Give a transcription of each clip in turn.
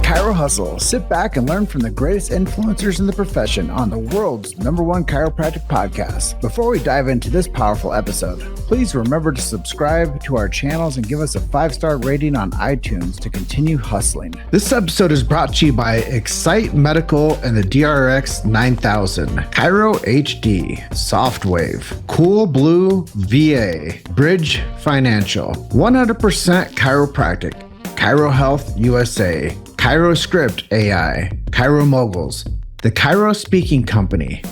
Chiro Hustle. Sit back and learn from the greatest influencers in the profession on the world's #1 chiropractic podcast. Before we dive into this powerful episode, please remember to subscribe to our channels and give us a 5-star rating on iTunes to continue hustling. This episode is brought to you by Excite Medical and the DRX 9000, Chiro HD, Softwave, Cool Blue VA, Bridge Financial, 100% Chiropractic, Chiro Health USA, ChiroScript AI, Chiro Moguls, the Chiro Speaking Company,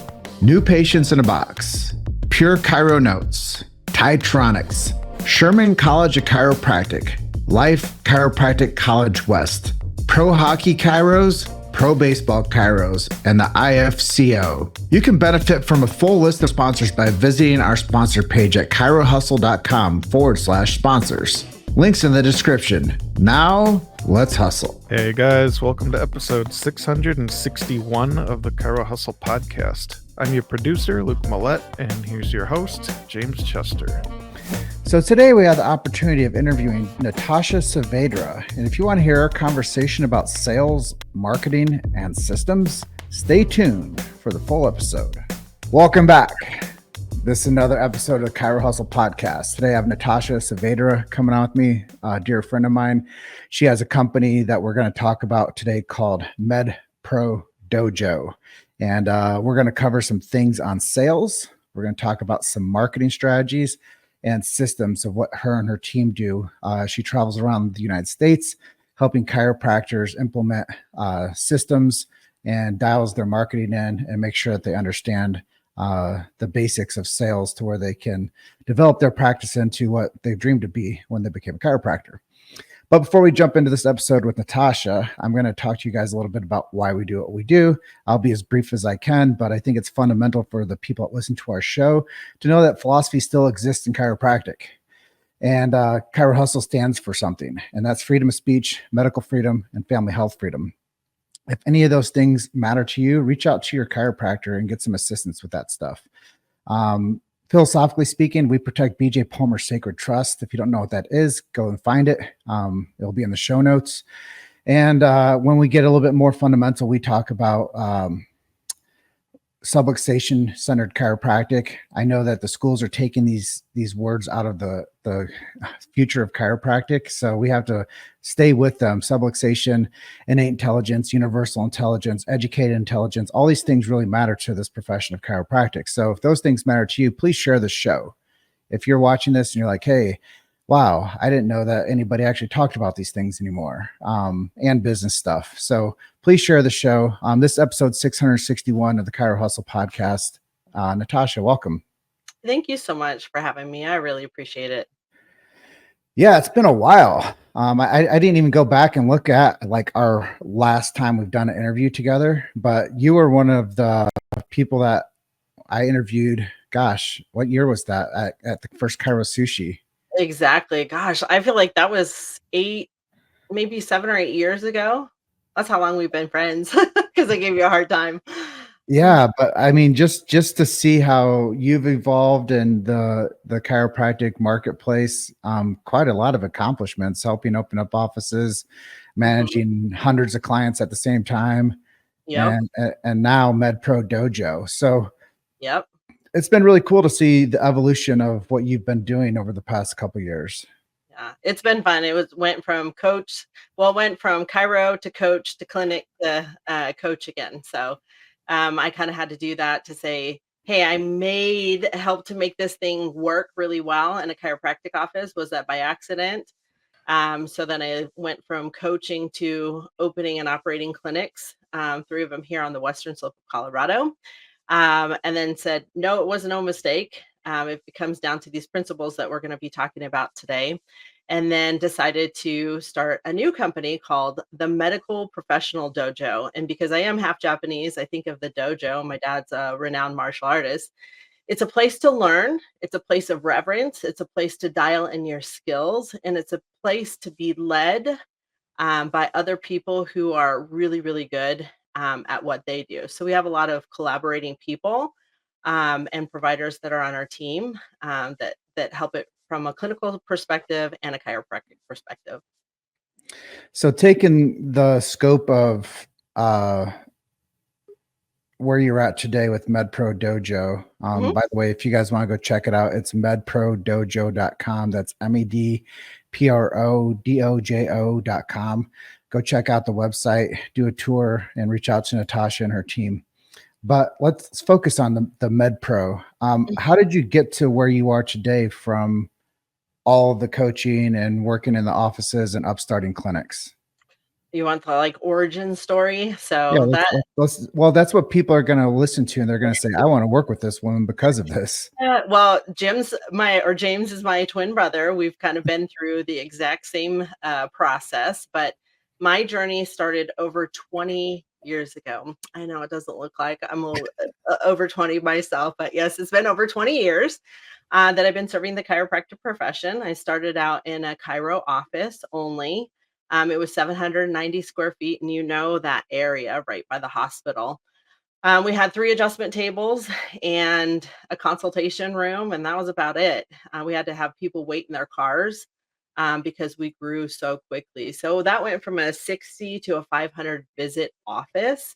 New Patients in a Box, Pure Chiro Notes, Titronics, Sherman College of Chiropractic, Life Chiropractic College West, Pro Hockey Chiros, Pro Baseball Chiros, and the IFCO. You can benefit from a full list of sponsors by visiting our sponsor page at chirohustle.com/sponsors. Links in the description. Now, let's hustle. Hey guys, welcome to episode 661 of the Chiro Hustle podcast. I'm your producer, Luke Millette, and here's your host, James Chester. So today we have the opportunity of interviewing Natasha Saavedra. And if you want to hear our conversation about sales, marketing, and systems, stay tuned for the full episode. Welcome back. This is another episode of the Chiro Hustle podcast. Today I have Natasha Saavedra coming on with me, a dear friend of mine. She has a company that we're going to talk about today called Medical Dojo. And we're going to cover some things on sales. We're going to talk about some marketing strategies and systems of what her and her team do. She travels around the United States, helping chiropractors implement systems and dials their marketing in and make sure that they understand the basics of sales to where they can develop their practice into what they dreamed to be when they became a chiropractor. But before we jump into this episode with Natasha, I'm going to talk to you guys a little bit about why we do what we do. I'll be as brief as I can, but I think it's fundamental for the people that listen to our show to know that philosophy still exists in chiropractic. And Chiro Hustle stands for something, and that's freedom of speech, medical freedom, and family health freedom. If any of those things matter to you, reach out to your chiropractor and get some assistance with that stuff. Philosophically speaking, we protect BJ Palmer Sacred Trust. If you don't know what that is, go and find it. It'll be in the show notes. And when we get a little bit more fundamental, we talk about subluxation-centered chiropractic. I know that the schools are taking these words out of the future of chiropractic, so we have to stay with them. Subluxation, innate intelligence, universal intelligence, educated intelligence, all these things really matter to this profession of chiropractic. So if those things matter to you, please share the show. If you're watching this and you're like, hey, wow, I didn't know that anybody actually talked about these things anymore, and business stuff. So please share the show. This episode 661 of the Chiro Hustle podcast. Natasha, welcome. Thank you so much for having me. I really appreciate it. Yeah, it's been a while. I didn't even go back and look at like our last time we've done an interview together, but you were one of the people that I interviewed. Gosh, what year was that at the first Chiro Sushi? Exactly. Gosh, I feel like that was 7 or 8 years ago. That's how long we've been friends because I gave you a hard time. Yeah, but I mean, just to see how you've evolved in the chiropractic marketplace, quite a lot of accomplishments, helping open up offices, managing hundreds of clients at the same time, Yep. and now Medical Dojo. So Yep. it's been really cool to see the evolution of what you've been doing over the past couple of years. Yeah, it's been fun. Went from Chiro to coach to clinic to coach again. So I kind of had to do that to say, hey, help to make this thing work really well in a chiropractic office. Was that by accident? So then I went from coaching to opening and operating clinics, 3 of them here on the western slope of Colorado. And then said, no, it was no mistake. It comes down to these principles that we're going to be talking about today. And then decided to start a new company called the Medical Professional Dojo. And because I am half Japanese, I think of the dojo. My dad's a renowned martial artist. It's a place to learn. It's a place of reverence. It's a place to dial in your skills. And it's a place to be led by other people who are really, really good at what they do. So we have a lot of collaborating people and providers that are on our team that help it from a clinical perspective and a chiropractic perspective. So taking the scope of where you're at today with MedPro Dojo. Mhm. By the way, if you guys want to go check it out, it's medprodojo.com. That's medprodojo.com. Go check out the website, do a tour, and reach out to Natasha and her team. But let's focus on the MedPro. How did you get to where you are today from all the coaching and working in the offices and upstarting clinics? You want the, like, origin story? Yeah, So that well, that's what people are going to listen to, and they're going to say, "I want to work with this woman because of this." well, James is my twin brother. We've kind of been through the exact same, process, but my journey started over 20 years ago. I know it doesn't look like I'm a little, over 20 myself, but yes, it's been over 20 years, that I've been serving the chiropractic profession. I started out in a chiro office only. It was 790 square feet, and you know that area right by the hospital. We had 3 adjustment tables and a consultation room, and that was about it. We had to have people wait in their cars, because we grew so quickly. So that went from a 60 to a 500 visit office,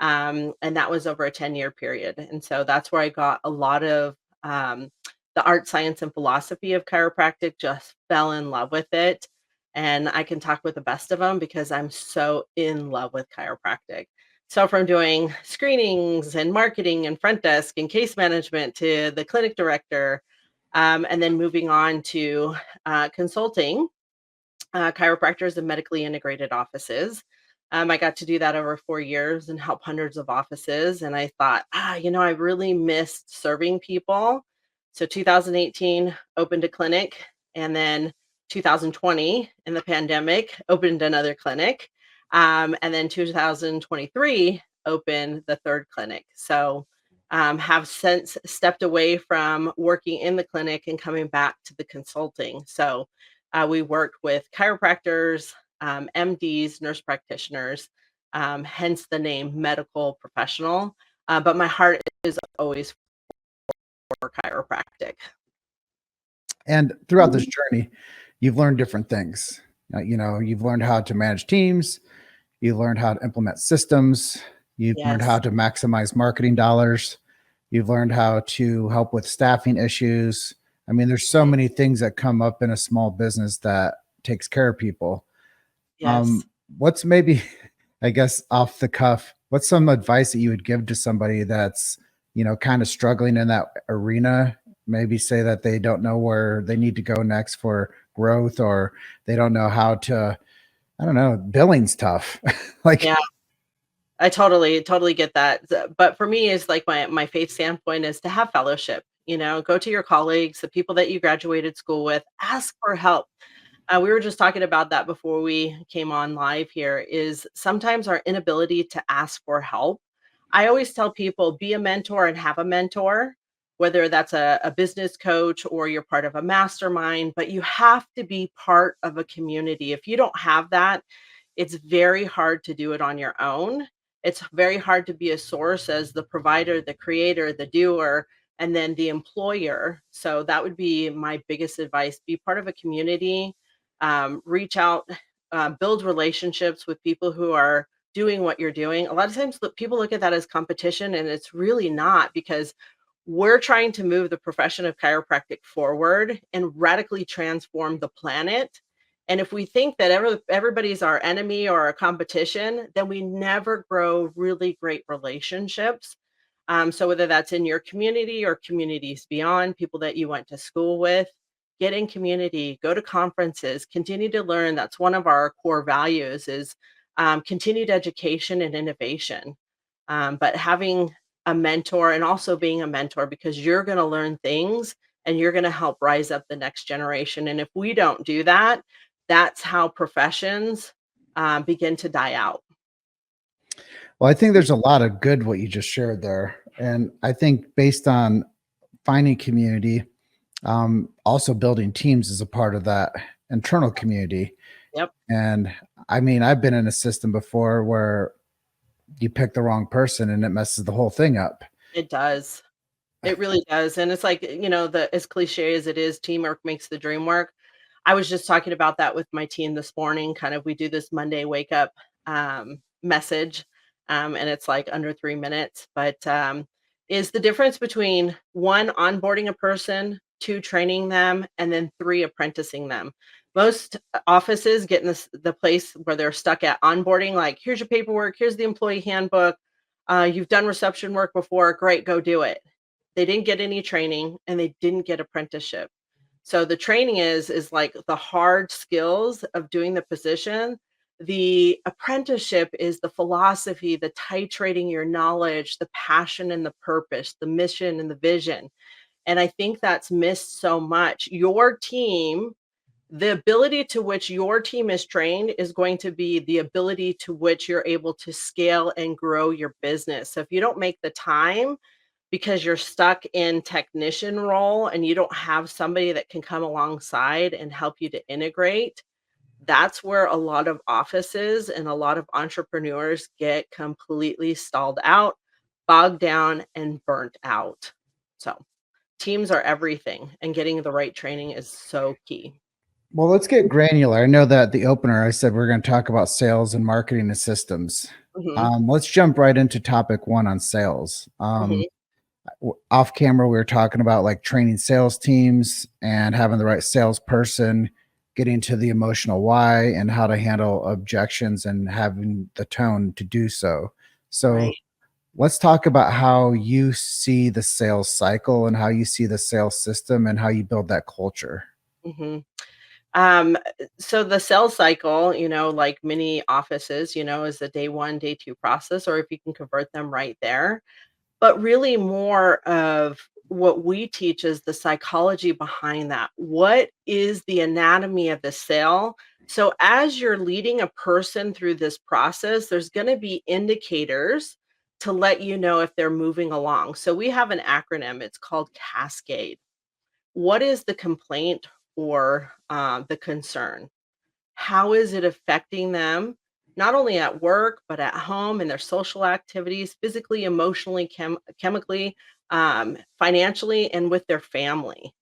and that was over a 10-year period. And so that's where I got a lot of, the art, science, and philosophy of chiropractic, just fell in love with it. And I can talk with the best of them because I'm so in love with chiropractic. So from doing screenings and marketing and front desk and case management to the clinic director, and then moving on to consulting chiropractors and medically integrated offices. I got to do that over 4 years and help hundreds of offices. And I thought, I really missed serving people. So 2018 opened a clinic, and then 2020 in the pandemic opened another clinic, and then 2023 opened the third clinic. So have since stepped away from working in the clinic and coming back to the consulting. So we worked with chiropractors, MDs, nurse practitioners, hence the name medical professional. But my heart is always for chiropractic. And throughout this journey, you've learned different things. You've learned how to manage teams, you've learned how to implement systems, you've learned how Yes. to maximize marketing dollars, you've learned how to help with staffing issues. I mean, there's so many things that come up in a small business that takes care of people. Yes. What's maybe, I guess, off the cuff, what's some advice that you would give to somebody that's, kind of struggling in that arena? Maybe say that they don't know where they need to go next for growth, or they don't know how to, I don't know, billing's tough. Like, Yeah. I totally get that. But for me, is like my faith standpoint is to have fellowship. Go to your colleagues, the people that you graduated school with, ask for help. We were just talking about that before we came on live here, is sometimes our inability to ask for help. I always tell people, be a mentor and have a mentor, whether that's a business coach or you're part of a mastermind, but you have to be part of a community. If you don't have that, it's very hard to do it on your own. It's very hard to be a source as the provider, the creator, the doer, and then the employer. So that would be my biggest advice. Be part of a community, reach out, build relationships with people who are doing what you're doing. A lot of times people look at that as competition, and it's really not, because we're trying to move the profession of chiropractic forward and radically transform the planet. And if we think that everybody's our enemy or our competition, then we never grow really great relationships. So whether that's in your community or communities beyond, people that you went to school with, get in community, go to conferences, continue to learn. That's one of our core values, is continued education and innovation. But having a mentor, and also being a mentor, because you're going to learn things and you're going to help rise up the next generation. And if we don't do that, that's how professions begin to die out. well, I think there's a lot of good what you just shared there. And I think based on finding community, also building teams is a part of that internal community. Yep, And I mean, I've been in a system before where you pick the wrong person and it messes the whole thing up. it does. It really does. And it's like, the as cliche as it is, teamwork makes the dream work. I was just talking about that with my team this morning. Kind of, we do this Monday wake up message, and it's like under 3 minutes. But is the difference between one, onboarding a person, two, training them, and then three, apprenticing them. Most offices get in the place where they're stuck at onboarding, like, here's your paperwork, here's the employee handbook. You've done reception work before, great, go do it. They didn't get any training and they didn't get apprenticeship. So the training is like the hard skills of doing the position. The apprenticeship is the philosophy, the titrating your knowledge, the passion and the purpose, the mission and the vision. And I think that's missed so much. Your team, the ability to which your team is trained is going to be the ability to which you're able to scale and grow your business. So if you don't make the time because you're stuck in technician role and you don't have somebody that can come alongside and help you to integrate, that's where a lot of offices and a lot of entrepreneurs get completely stalled out, bogged down, and burnt out. So teams are everything, and getting the right training is so key. Well, let's get granular. I know that the opener, I said we're going to talk about sales and marketing and systems. Mhm, Let's jump right into topic one on sales. mhm, Off camera, we were talking about like training sales teams and having the right salesperson, getting to the emotional why and how to handle objections and having the tone to do so. So right. let's talk about how you see the sales cycle and how you see the sales system and how you build that culture. Mhm. So the sales cycle, like many offices, is the day one, day two process, or if you can convert them right there. But really, more of what we teach is the psychology behind that. What is the anatomy of the sale? So, as you're leading a person through this process, there's going to be indicators to let you know if they're moving along. So, we have an acronym, it's called Cascade. What is the complaint or the concern? How is it affecting them, not only at work, but at home and their social activities, physically, emotionally, chemically, financially, and with their family?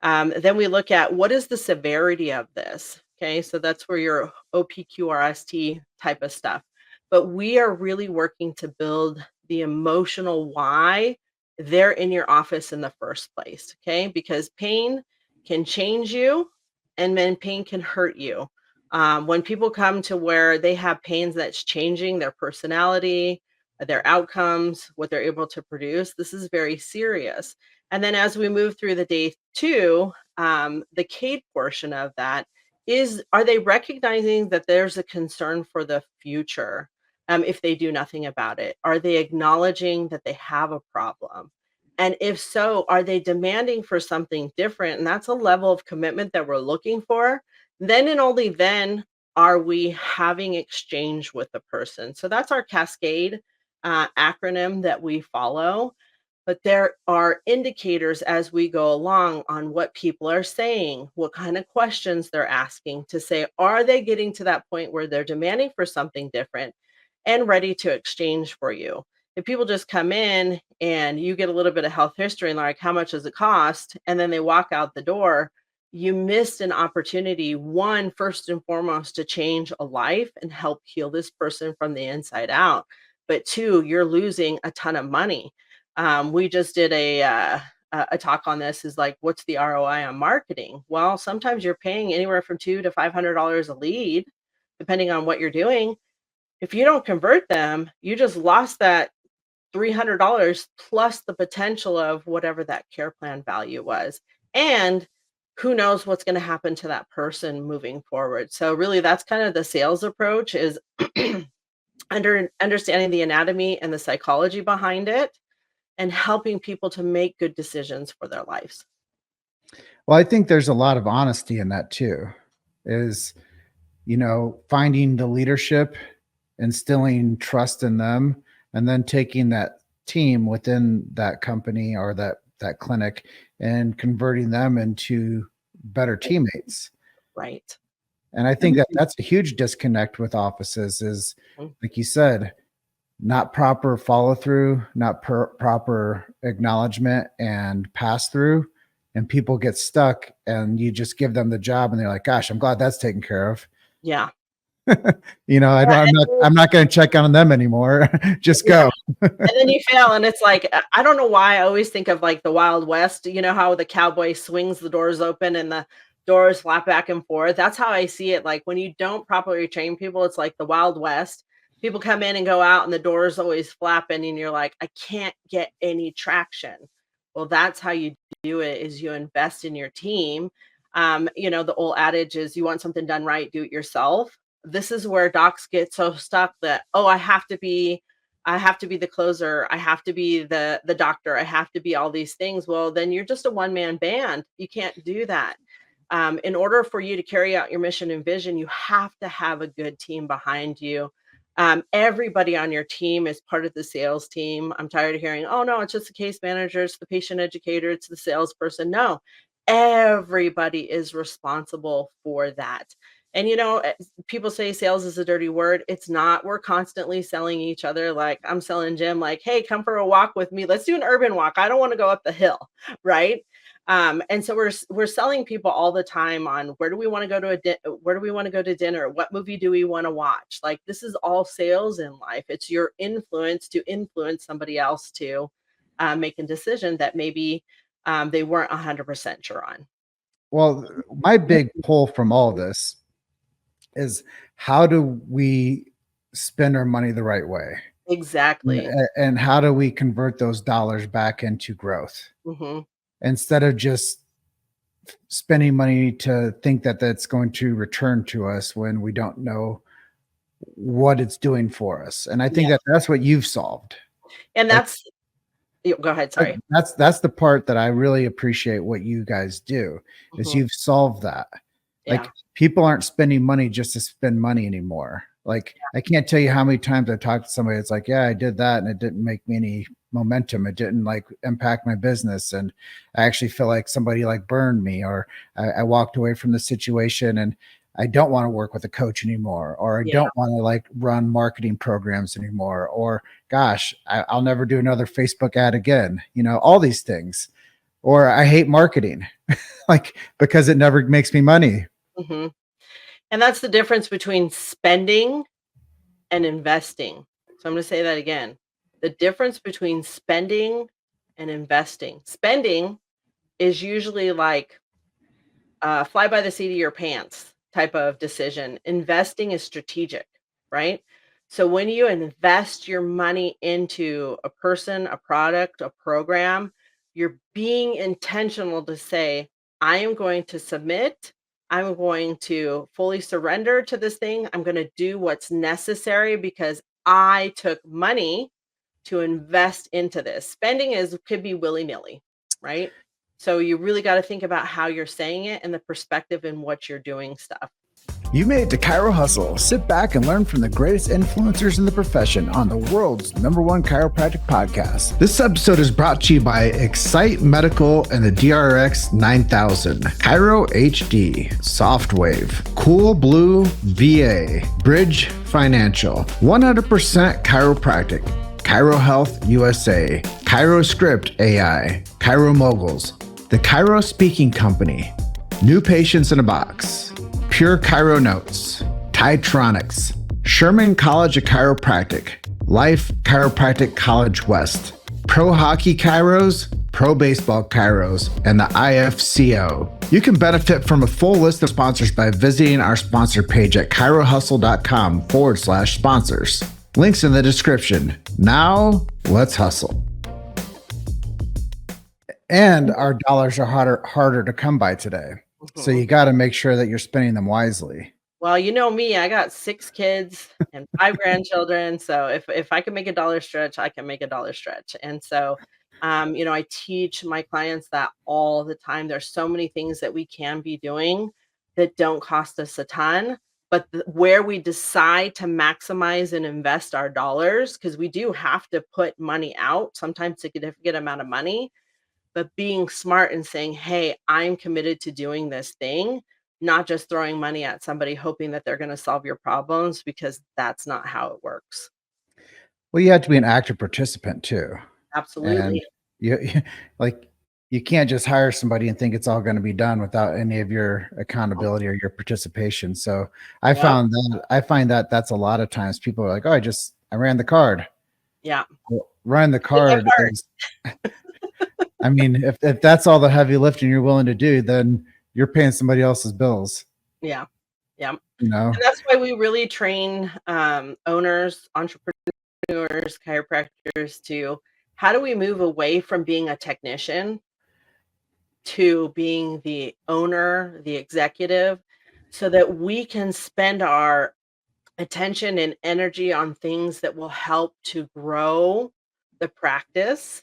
Then we look at what is the severity of this. Okay, so that's where your OPQRST type of stuff. But we are really working to build the emotional why they're in your office in the first place. Okay, because pain can change you, and then pain can hurt you. When people come to where they have pains that's changing their personality, their outcomes, what they're able to produce, this is very serious. And then as we move through the day two, the Cade portion of that is, are they recognizing that there's a concern for the future if they do nothing about it? Are they acknowledging that they have a problem? And if so, are they demanding for something different? And that's a level of commitment that we're looking for. Then and only then are we having exchange with the person. So that's our Cascade acronym that we follow. But there are indicators as we go along on what people are saying, what kind of questions they're asking to say, are they getting to that point where they're demanding for something different and ready to exchange for you? If people just come in and you get a little bit of health history and like, how much does it cost? And then they walk out the door, you missed an opportunity, one, first and foremost, to change a life and help heal this person from the inside out. But two, you're losing a ton of money. We just did a talk on this is like, what's the ROI on marketing? Well, sometimes you're paying anywhere from $200 to $500 a lead, depending on what you're doing. If you don't convert them, you just lost that $300 plus the potential of whatever that care plan value was. And who knows what's going to happen to that person moving forward. So really that's kind of the sales approach is understanding the anatomy and the psychology behind it and helping people to make good decisions for their lives. Well, I think there's a lot of honesty in that too, is, finding the leadership, instilling trust in them, and then taking that team within that company or that clinic and converting them into better teammates. Right. And I think that that's a huge disconnect with offices is, Mhm. like you said, not proper follow through, not proper acknowledgement and pass through. and people get stuck, and you just give them the job, and they're like, "Gosh, I'm glad that's taken care of." Yeah. I'm not going to check on them anymore. Just Yeah. go. And then you fail, and it's like, I don't know why I always think of like the Wild West. You know how the cowboy swings the doors open and the doors flap back and forth? That's how I see it. Like when you don't properly train people, it's like the Wild West. People come in and go out, and the doors always flapping, and you're like, I can't get any traction. Well, that's how you do it, is you invest in your team. The old adage is you want something done right, do it yourself. This is where docs get so stuck that, oh, I have to be the closer. I have to be the doctor. I have to be all these things. Well, then you're just a one man band. You can't do that. In order for you to carry out your mission and vision, you have to have a good team behind you. Everybody on your team is part of the sales team. I'm tired of hearing, oh no, it's just the case manager, it's the patient educator, it's the salesperson. No, everybody is responsible for that. And people say sales is a dirty word. It's not. We're constantly selling each other. Like I'm selling Jim, like, hey, come for a walk with me. Let's do an urban walk. I don't want to go up the hill, right? And so we're selling people all the time on where do we want to go to where do we want to go to dinner? What movie do we want to watch? Like this is all sales in life. It's your influence to influence somebody else to make a decision that maybe they weren't 100% sure on. Well, my big pull from all this is, how do we spend our money the right way? Exactly. And how do we convert those dollars back into growth, Hmm. instead of just spending money to think that that's going to return to us when we don't know what it's doing for us? And I think Yeah. that's what you've solved. And Like, go ahead. Sorry. that's the part that I really appreciate what you guys do, is Mhm. you've solved that. Like, Yeah. people aren't spending money just to spend money anymore. Like, I can't tell you how many times I've talked to somebody that's like, yeah, I did that and it didn't make me any momentum. It didn't like impact my business. And I actually feel like somebody like burned me, or I walked away from the situation and I don't want to work with a coach anymore, or I Yeah. don't want to like run marketing programs anymore, or gosh, I'll never do another Facebook ad again. All these things. Or I hate marketing, like, because it never makes me money. Hmm. And that's the difference between spending and investing. So I'm going to say that again. The difference between spending and investing. Spending is usually like fly by the seat of your pants type of decision. Investing is strategic, right? So when you invest your money into a person, a product, a program, you're being intentional to say, I am going to submit. I'm going to fully surrender to this thing. I'm going to do what's necessary because I took money to invest into this. Spending could be willy-nilly, right? So you really got to think about how you're saying it and the perspective in what you're doing stuff. You made it to Chiro Hustle. Sit back and learn from the greatest influencers in the profession on the world's #1 chiropractic podcast. This episode is brought to you by Excite Medical and the DRX 9000, Chiro HD, Softwave, Cool Blue VA, Bridge Financial, 100% Chiropractic, Chiro Health USA, Chiro Script AI, Chiro Moguls, the Chiro Speaking Company, New Patients in a Box, Pure Chiro Notes, Titronics, Sherman College of Chiropractic, Life Chiropractic College West, Pro Hockey Chiros, Pro Baseball Chiros, and the IFCO. You can benefit from a full list of sponsors by visiting our sponsor page at chirohustle.com/sponsors. Links in the description. Now, let's hustle. And our dollars are harder to come by today. So you got to make sure that you're spending them wisely. Well, you know me, I got 6 kids and 5 grandchildren. So if I can make a dollar stretch, I can make a dollar stretch. And so, I teach my clients that all the time. There's so many things that we can be doing that don't cost us a ton, but where we decide to maximize and invest our dollars, because we do have to put money out, sometimes a significant amount of money, but being smart and saying, hey, I'm committed to doing this thing, not just throwing money at somebody hoping that they're going to solve your problems, because that's not how it works. Well, you have to be an active participant too. And Absolutely. you like you can't just hire somebody and think it's all going to be done without any of your accountability or your participation. So Yep. I find that that's a lot of times people are like, oh, I ran the card. Yeah. Well, running the Did my card part. is, I mean, if that's all the heavy lifting you're willing to do, then you're paying somebody else's bills, Yeah. Yeah. you know? And that's why we really train owners, entrepreneurs, chiropractors to how do we move away from being a technician to being the owner, the executive, so that we can spend our attention and energy on things that will help to grow the practice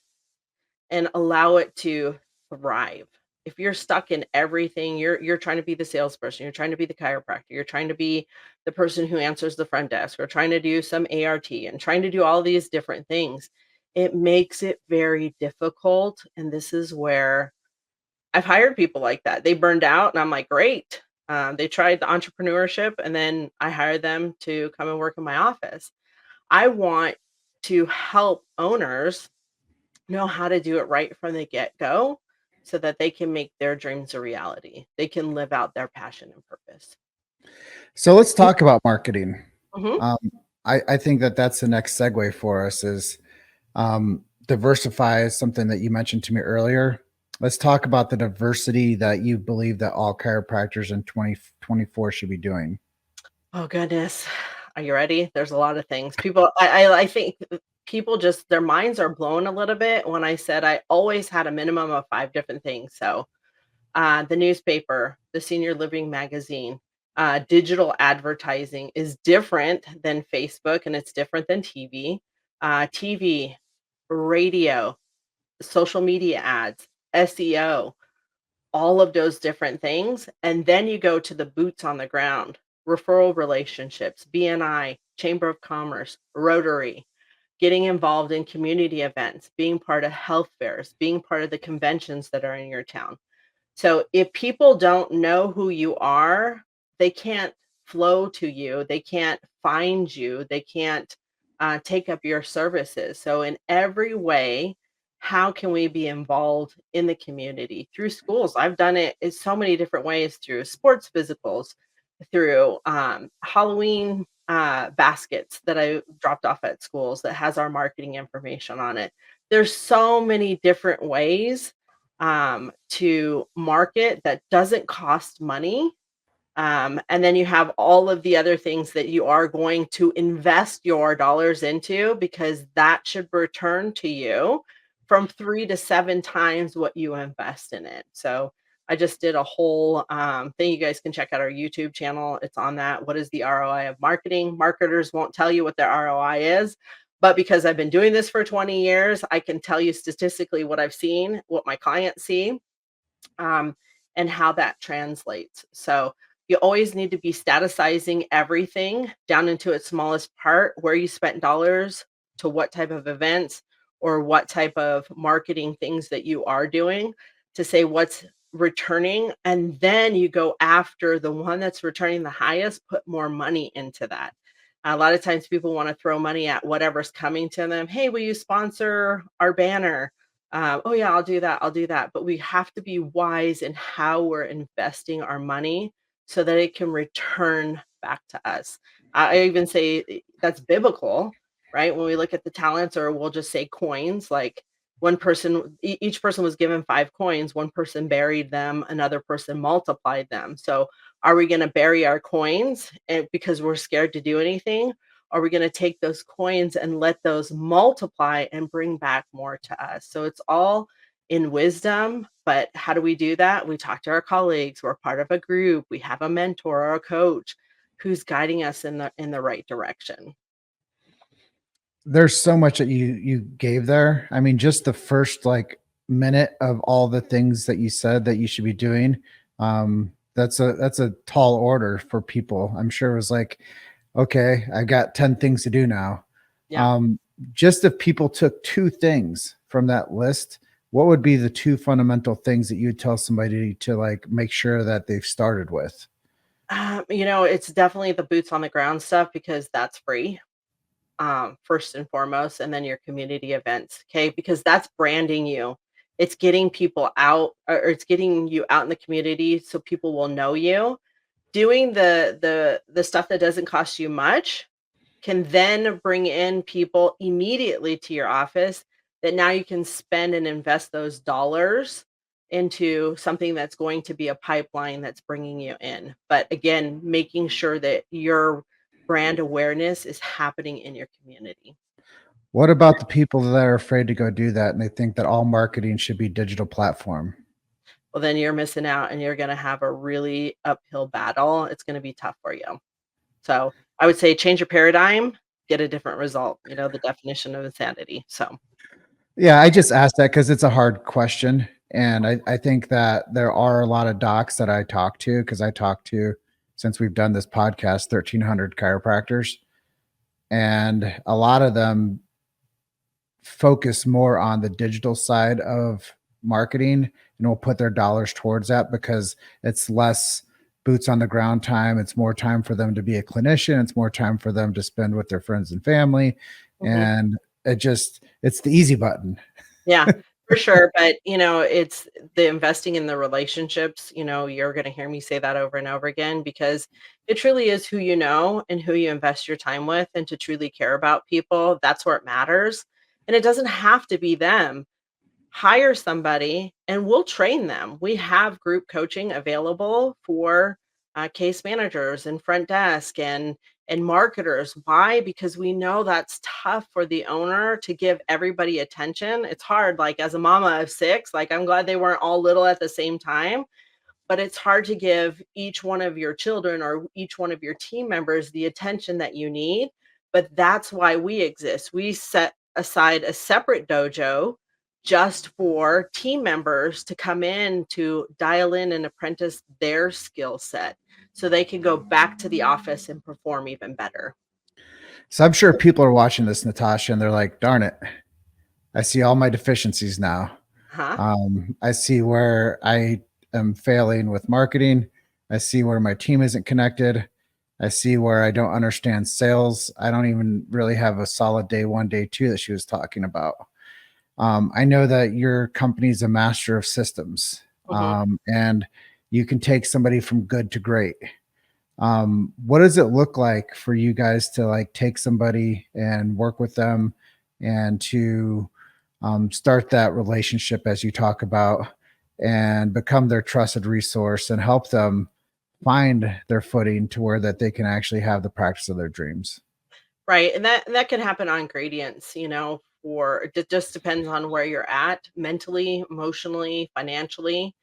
and allow it to thrive. If you're stuck in everything, you're trying to be the salesperson, you're trying to be the chiropractor, you're trying to be the person who answers the front desk, or trying to do some ART and trying to do all these different things, it makes it very difficult. And this is where I've hired people like that. They burned out, and I'm like, great. They tried the entrepreneurship, and then I hired them to come and work in my office. I want to help owners know how to do it right from the get-go so that they can make their dreams a reality. They can live out their passion and purpose. So let's talk about marketing. Mhm. Um, I think that that's the next segue for us is diversify is something that you mentioned to me earlier. Let's talk about the diversity that you believe that all chiropractors in 2024 should be doing. Oh, goodness. Are you ready? There's a lot of things. I think people just their minds are blown a little bit when I said I always had a minimum of 5 different things. So, the newspaper, the senior living magazine, digital advertising is different than Facebook, and it's different than TV. TV, radio, social media ads, SEO, all of those different things. And then you go to the boots on the ground, referral relationships, BNI, Chamber of Commerce, Rotary, getting involved in community events, being part of health fairs, being part of the conventions that are in your town. So if people don't know who you are, they can't flow to you, they can't find you, they can't take up your services. So in every way, how can we be involved in the community through schools? I've done it in so many different ways through sports physicals, through Halloween baskets that I dropped off at schools that has our marketing information on it. There's so many different ways to market that doesn't cost money. And then you have all of the other things that you are going to invest your dollars into because that should return to you from 3 to 7 times what you invest in it. So I just did a whole thing. You guys can check out our YouTube channel. It's on that. What is the ROI of marketing? Marketers won't tell you what their ROI is. But because I've been doing this for 20 years, I can tell you statistically what I've seen, what my clients see, um, and how that translates. So you always need to be statusizing everything down into its smallest part, where you spent dollars, to what type of events or what type of marketing things that you are doing to say what's returning. And then you go after the one that's returning the highest, put more money into that. A lot of times people want to throw money at whatever's coming to them. Hey, will you sponsor our banner? Oh yeah, I'll do that. I'll do that. But we have to be wise in how we're investing our money so that it can return back to us. I even say that's biblical, right? When we look at the talents, or we'll just say coins, like one person, each person was given 5 coins, one person buried them, another person multiplied them. So are we going to bury our coins because we're scared to do anything? Are we going to take those coins and let those multiply and bring back more to us? So it's all in wisdom, but how do we do that? We talk to our colleagues, we're part of a group, we have a mentor or a coach who's guiding us in the right direction. There's so much that you gave there. I mean, just the first like minute of all the things that you said that you should be doing. That's a tall order for people. I'm sure it was like, okay, I got 10 things to do now. Yeah. Um, just if people took two things from that list, what would be the two fundamental things that you would tell somebody to like make sure that they've started with? It's definitely the boots on the ground stuff because that's free, first and foremost, and then your community events, okay? Because that's branding you. It's getting people out, or it's getting you out in the community so people will know you. Doing the stuff that doesn't cost you much can then bring in people immediately to your office that now you can spend and invest those dollars into something that's going to be a pipeline that's bringing you in. But again, making sure that your brand awareness is happening in your community. What about the people that are afraid to go do that and they think that all marketing should be digital platform? Well, then you're missing out and you're going to have a really uphill battle. It's going to be tough for you. So I would say change your paradigm, get a different result, the definition of insanity. So, Yeah, I just asked that because it's a hard question. And I think that there are a lot of docs that I talk to because I talk to, since we've done this podcast, 1,300 chiropractors. And a lot of them focus more on the digital side of marketing and will put their dollars towards that because it's less boots on the ground time. It's more time for them to be a clinician. It's more time for them to spend with their friends and family. mhm. And it's the easy button. Yeah, for sure. But, it's the investing in the relationships. You're going to hear me say that over and over again because it truly is who you know and who you invest your time with, and to truly care about people. That's where it matters. And it doesn't have to be them. Hire somebody and we'll train them. We have group coaching available for case managers and front desk and marketers. Why? Because we know that's tough for the owner to give everybody attention. It's hard. Like as a mama of six, like I'm glad they weren't all little at the same time, but it's hard to give each one of your children or each one of your team members the attention that you need. But that's why we exist. We set aside a separate dojo just for team members to come in to dial in and apprentice their skill set so they can go back to the office and perform even better. So I'm sure people are watching this, Natasha, and they're like, darn it, I see all my deficiencies now. Huh? I see where I am failing with marketing. I see where my team isn't connected. I see where I don't understand sales. I don't even really have a solid day one, day two that she was talking about. I know that your company's a master of systems, Mhm. and you can take somebody from good to great. What does it look like for you guys to like take somebody and work with them and to start that relationship as you talk about and become their trusted resource and help them find their footing to where that they can actually have the practice of their dreams? Right, and that can happen on gradients, for it just depends on where you're at mentally, emotionally, financially.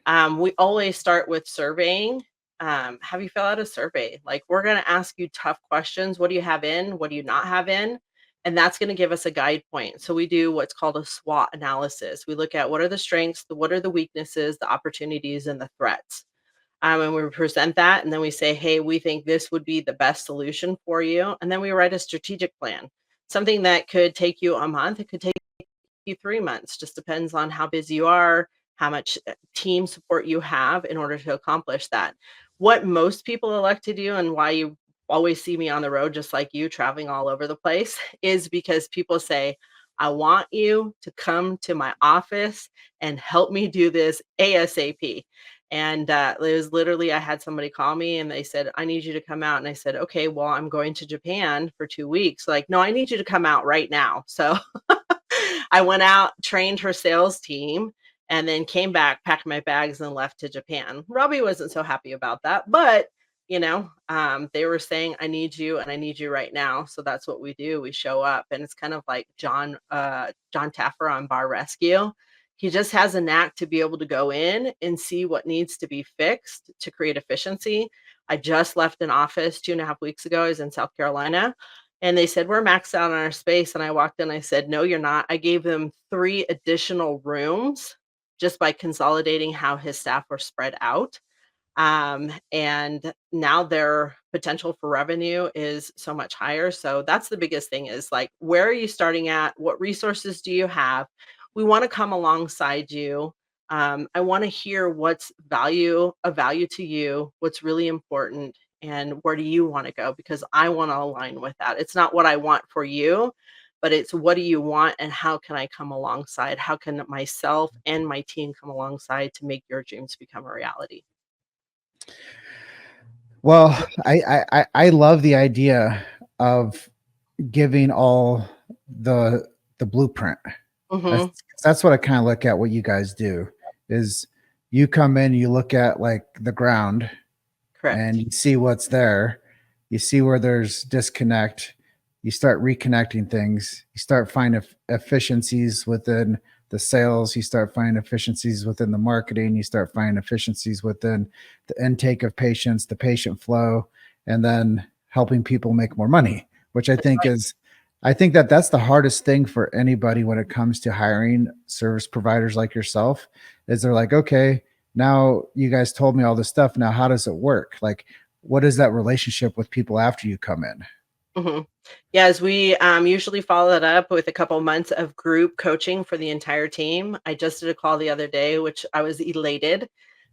We always start with surveying. Have you fill out a survey? Like we're going to ask you tough questions. What do you have in? What do you not have in? And that's going to give us a guide point. So we do what's called a SWOT analysis. We look at what are the strengths, what are the weaknesses, the opportunities, and the threats. And we present that, and then we say, hey, we think this would be the best solution for you. And then we write a strategic plan, something that could take you a month. It could take you 3 months, just depends on how busy you are, how much team support you have in order to accomplish that. What most people elect to do, and why you always see me on the road, just like you, traveling all over the place, is because people say, I want you to come to my office and help me do this ASAP. And it was literally, I had somebody call me and they said, I need you to come out. And I said, okay, well, I'm going to Japan for 2 weeks. Like, no, I need you to come out right now. So I went out, trained her sales team, and then came back, packed my bags, and left to Japan. Robbie wasn't so happy about that, but they were saying, "I need you, and I need you right now." So that's what we do. We show up, and it's kind of like John Taffer on Bar Rescue. He just has a knack to be able to go in and see what needs to be fixed to create efficiency. I just left an office 2.5 weeks ago. I was in South Carolina, and they said, "We're maxed out on our space." And I walked in, I said, "No, you're not." I gave them 3 additional rooms just by consolidating how his staff were spread out. And now their potential for revenue is so much higher. So that's the biggest thing is like, where are you starting at? What resources do you have? We want to come alongside you. I want to hear what's of value to you, what's really important, and where do you want to go? Because I want to align with that. It's not what I want for you, but it's what do you want and how can I come alongside? How can myself and my team come alongside to make your dreams become a reality? Well, I love the idea of giving all the the blueprint. That's Mhm. that's what I kind of look at what you guys do is you come in, you look at like the ground and Correct. you see what's there. You see where there's disconnect. You start reconnecting things. You start finding efficiencies within the sales. You start finding efficiencies within the marketing. You start finding efficiencies within the intake of patients, the patient flow, and then helping people make more money, which That's right. I think that that's the hardest thing for anybody when it comes to hiring service providers like yourself is they're like, okay, now you guys told me all this stuff. Now, how does it work? Like, what is that relationship with people after you come in? Mhm. Yes, we usually follow it up with a couple months of group coaching for the entire team. I just did a call the other day, which I was elated.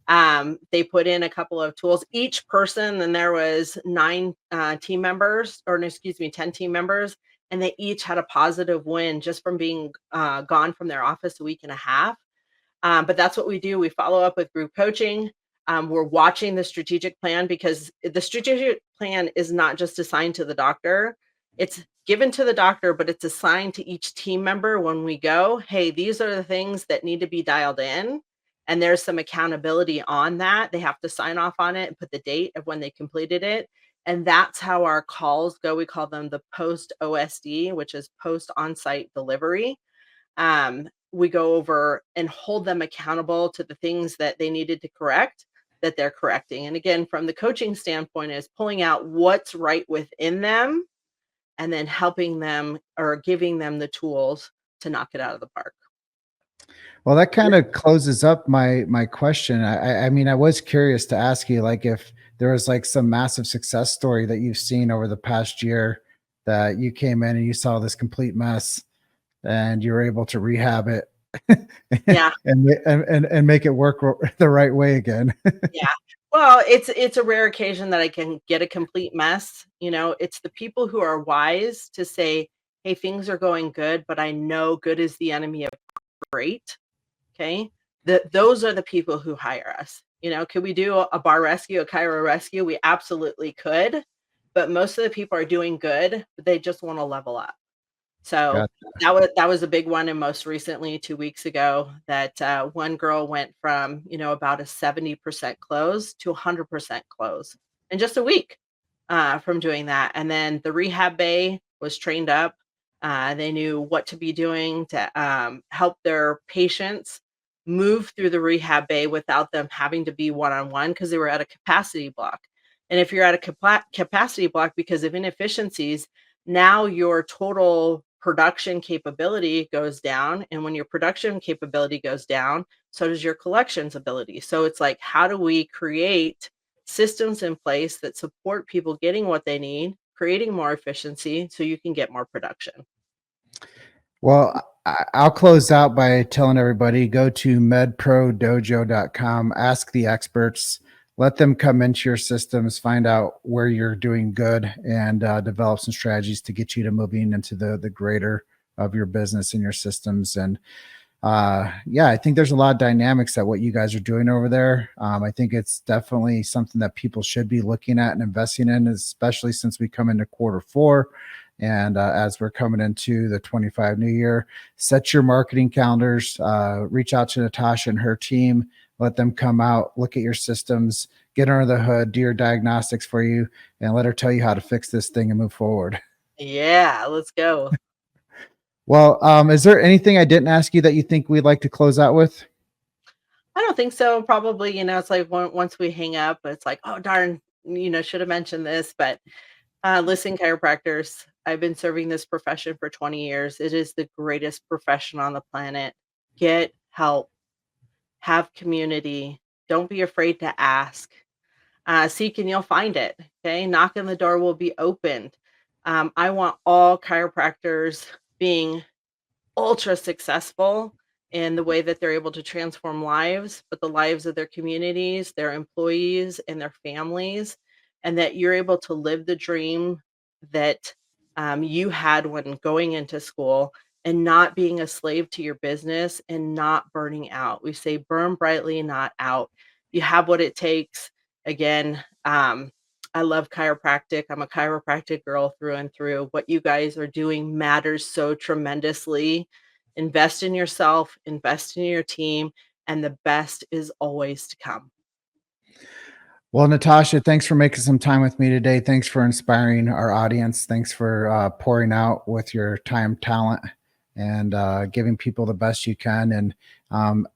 They put in a couple of tools. Each person, and there was 9 team members, or no, excuse me, 10 team members, and they each had a positive win just from being gone from their office a week and a half. But that's what we do. We follow up with group coaching. We're watching the strategic plan because the strategic plan is not just assigned to the doctor. It's given to the doctor, but it's assigned to each team member when we go, hey, these are the things that need to be dialed in. And there's some accountability on that. They have to sign off on it and put the date of when they completed it. And that's how our calls go. We call them the post OSD, which is post on site delivery. We go over and hold them accountable to the things that they needed to correct that they're correcting. And again, from the coaching standpoint, is pulling out what's right within them and then helping them or giving them the tools to knock it out of the park. Well, that kind of closes up my question. I mean, I was curious to ask you, like, if there was like some massive success story that you've seen over the past year that you came in and you saw this complete mess and you were able to rehab it Yeah. and make it work the right way again. Yeah. Well, it's a rare occasion that I can get a complete mess. It's the people who are wise to say, hey, things are going good, but I know good is the enemy of great. Okay. Those are the people who hire us. Could we do a bar rescue, a Chiro rescue? We absolutely could. But most of the people are doing good, but they just want to level up. So Got that was a big one, and most recently 2 weeks ago, that, one girl went from, about a 70% close to 100% close in just a week, from doing that, and then the rehab bay was trained up. They knew what to be doing to, help their patients move through the rehab bay without them having to be one-on-one because they were at a capacity block, and if you're at a capacity block because of inefficiencies, now your total production capability goes down. And when your production capability goes down, so does your collections ability. So it's like, how do we create systems in place that support people getting what they need, creating more efficiency so you can get more production? Well, I'll close out by telling everybody go to medprodojo.com, ask the experts, let them come into your systems, find out where you're doing good, and develop some strategies to get you to moving into the greater of your business and your systems. And yeah, I think there's a lot of dynamics that what you guys are doing over there. I think it's definitely something that people should be looking at and investing in, especially since we come into quarter 4. And as we're coming into the 25 new year, set your marketing calendars, reach out to Natasha and her team, let them come out, look at your systems, get under the hood, do your diagnostics for you, and let her tell you how to fix this thing and move forward. Yeah, let's go. Well, is there anything I didn't ask you that you think we'd like to close out with? I don't think so. Probably, it's like once we hang up, it's like, oh, darn, should have mentioned this. But listen, chiropractors, I've been serving this profession for 20 years. It is the greatest profession on the planet. Get help, have community. Don't be afraid to ask. Seek and you'll find it. Okay. Knock and the door will be opened. I want all chiropractors being ultra successful in the way that they're able to transform lives, but the lives of their communities, their employees, and their families, and that you're able to live the dream that you had when going into school, and not being a slave to your business and not burning out. We say burn brightly, not out. You have what it takes. Again, I love chiropractic. I'm a chiropractic girl through and through. What you guys are doing matters so tremendously. Invest in yourself, invest in your team, and the best is always to come. Well, Natasha, thanks for making some time with me today. Thanks for inspiring our audience. Thanks for pouring out with your time, talent, and giving people the best you can. And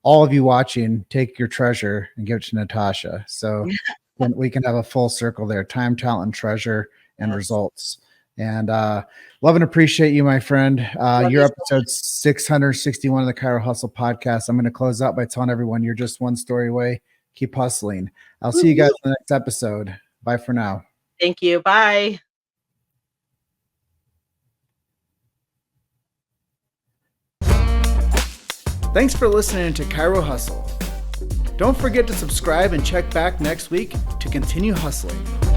all of you watching, take your treasure and give it to Natasha. So we can have a full circle there: time, talent, and treasure, and Yes. results. And love and appreciate you, my friend. Love Your you so episode 661 of the Chiro Hustle podcast. I'm going to close out by telling everyone you're just one story away. Keep hustling. I'll see you guys in the next episode. Bye for now. Thank you. Bye. Thanks for listening to Chiro Hustle. Don't forget to subscribe and check back next week to continue hustling.